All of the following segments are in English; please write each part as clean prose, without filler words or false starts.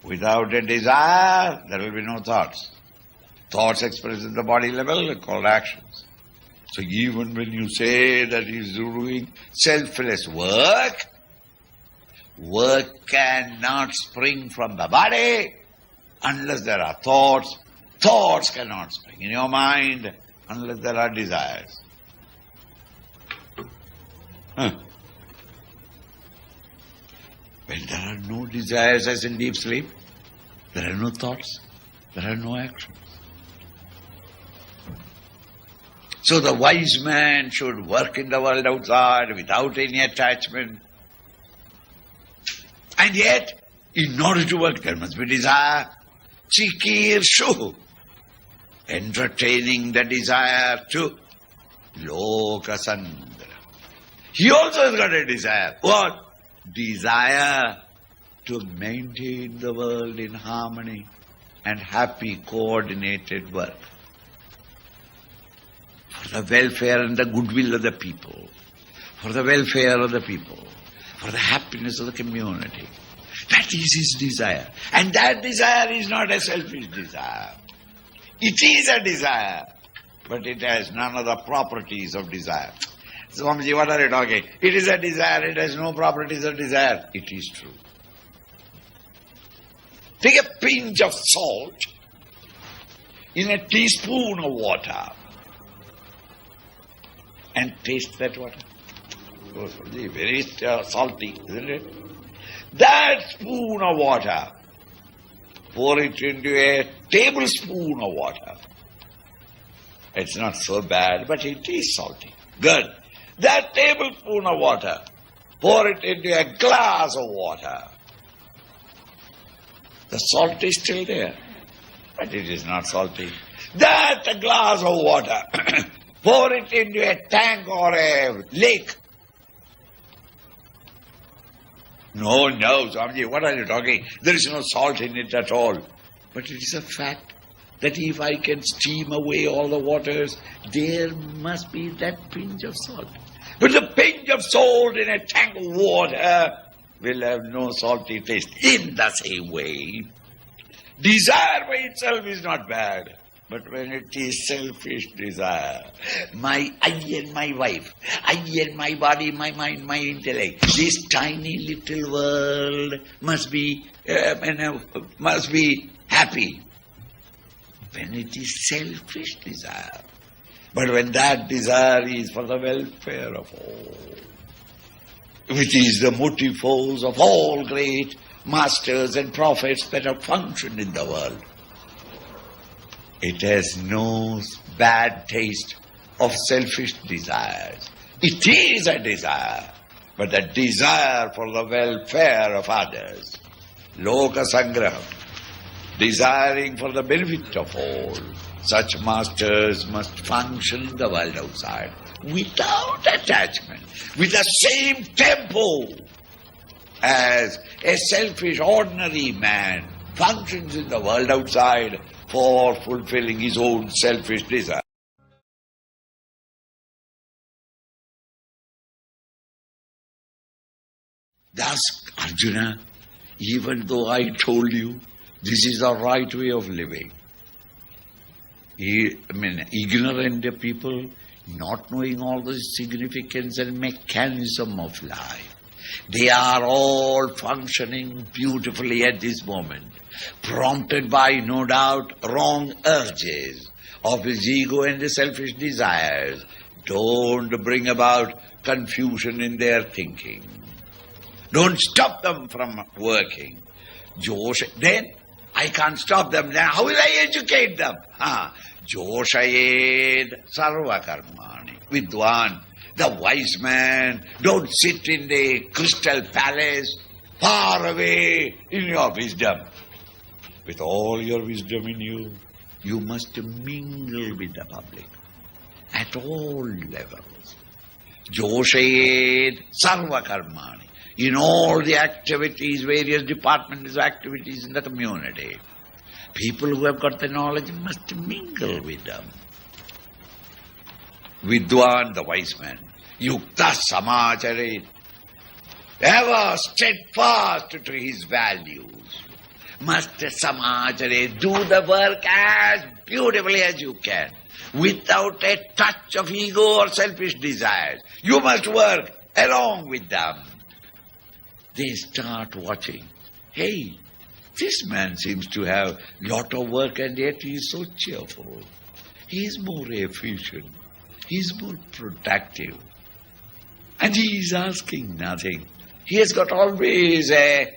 Without a desire, there will be no thoughts. Thoughts expressed at the body level are called actions. So even when you say that he is doing selfless work, work cannot spring from the body unless there are thoughts. Thoughts cannot spring in your mind unless there are desires. When there are no desires as in deep sleep, there are no thoughts, there are no actions. So the wise man should work in the world outside without any attachment. And yet, in order to work, there must be desire. Chikirshu, entertaining the desire to Lokasandra. He also has got a desire. What? Desire to maintain the world in harmony and happy, coordinated work. For the welfare and the goodwill of the people. For the welfare of the people. For the happiness of the community. That is his desire. And that desire is not a selfish desire. It is a desire, but it has none of the properties of desire. Swamiji, what are you talking? It is a desire, it has no properties of desire. It is true. Take a pinch of salt in a teaspoon of water and taste that water. Oh, very salty, isn't it? That spoon of water, pour it into a tablespoon of water. It's not so bad, but it is salty. Good. That tablespoon of water, pour it into a glass of water. The salt is still there, but it is not salty. That glass of water, pour it into a tank or a lake. No, Swamiji, what are you talking? There is no salt in it at all. But it is a fact that if I can steam away all the waters, there must be that pinch of salt. But the pinch of salt in a tank of water will have no salty taste. In the same way, desire by itself is not bad. But when it is selfish desire, I and my wife, I and my body, my mind, my intellect, this tiny little world must be happy. When it is selfish desire. But when that desire is for the welfare of all, which is the motive force of all great masters and prophets that have functioned in the world, it has no bad taste of selfish desires. It is a desire, but a desire for the welfare of others. Loka Sangraham, desiring for the benefit of all. Such masters must function in the world outside without attachment, with the same tempo as a selfish ordinary man functions in the world outside for fulfilling his own selfish desire. Thus, Arjuna, even though I told you this is the right way of living, ignorant people, not knowing all the significance and mechanism of life, they are all functioning beautifully at this moment, prompted by, no doubt, wrong urges of his ego and the selfish desires. Don't bring about confusion in their thinking. Don't stop them from working. Then I can't stop them. Then how will I educate them? Joshayed sarva karmani. Vidwan, the wise man, don't sit in the crystal palace, far away in your wisdom. With all your wisdom in you, you must mingle with the public at all levels. Joshayed sarva karmani. In all the activities, various departments of activities in the community, people who have got the knowledge must mingle with them. Vidwan, the wise man, yukta samacharet, ever steadfast to his values. must samajare, do the work as beautifully as you can, without a touch of ego or selfish desires. You must work along with them. They start watching. Hey, this man seems to have lot of work and yet he is so cheerful. He is more efficient. He is more productive. And he is asking nothing. He has got always a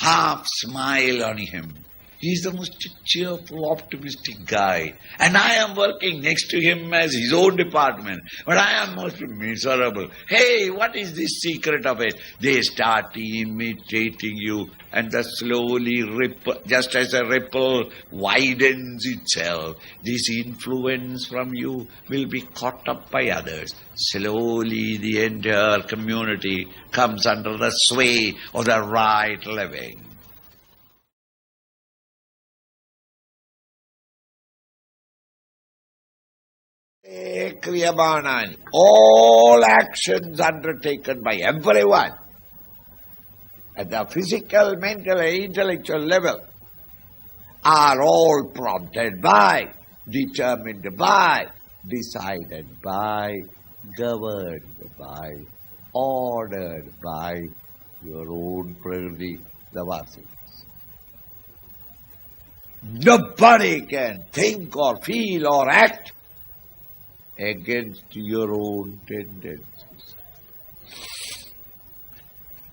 half smile on him. He is the most cheerful, optimistic guy. And I am working next to him as his own department. But I am most miserable. Hey, what is the secret of it? They start imitating you. And the slowly ripple, just as a ripple widens itself, this influence from you will be caught up by others. Slowly the entire community comes under the sway of the right living. Kriyamanani. All actions undertaken by everyone at the physical, mental and intellectual level are all prompted by, determined by, decided by, governed by, ordered by your own prakriti, the Vasis. Nobody can think or feel or act against your own tendencies.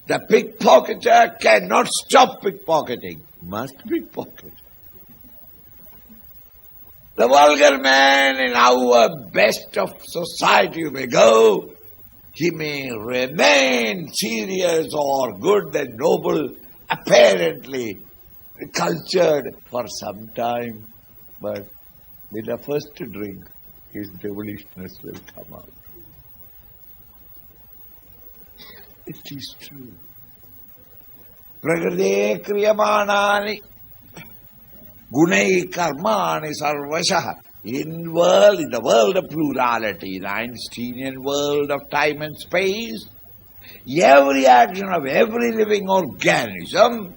The pickpocketer cannot stop pickpocketing, must pickpocket. The vulgar man in our best of society may go, he may remain serious or good and noble, apparently cultured for some time, but with the first drink, his devilishness will come out. It is true. Prakriti kriyamanani gunai karmani sarvasah. In the world of plurality, the Einsteinian world of time and space, every action of every living organism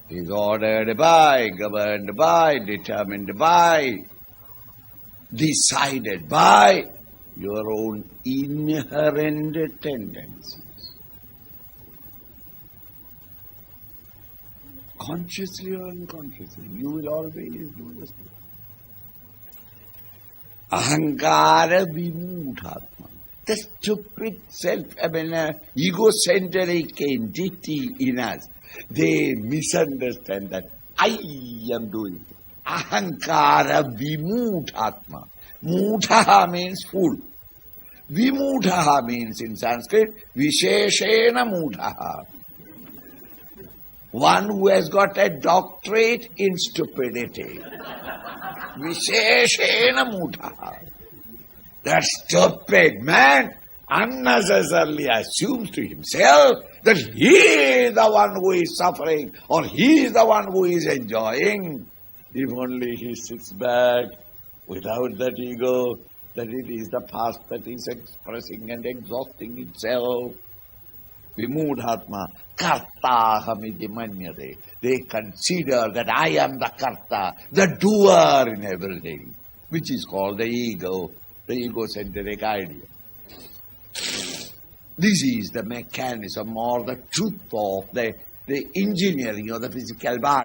is ordered by, governed by, determined by, decided by your own inherent tendencies. Consciously or unconsciously, you will always do this. Ahankara vimudhatma. The stupid egocentric entity in us, they misunderstand that I am doing it. Ahankara vimudhatma. Mudha means fool. Vimudha means in Sanskrit, Visheshena mudha. One who has got a doctorate in stupidity. Visheshena mudha. That stupid man unnecessarily assumes to himself that he is the one who is suffering or he is the one who is enjoying. If only he sits back without that ego, that it is the past that is expressing and exhausting itself. Vimudhatma, kartahamiti manyate. They consider that I am the karta, the doer in everything, which is called the ego, the egocentric idea. This is the mechanism or the truth of the engineering of the physical body.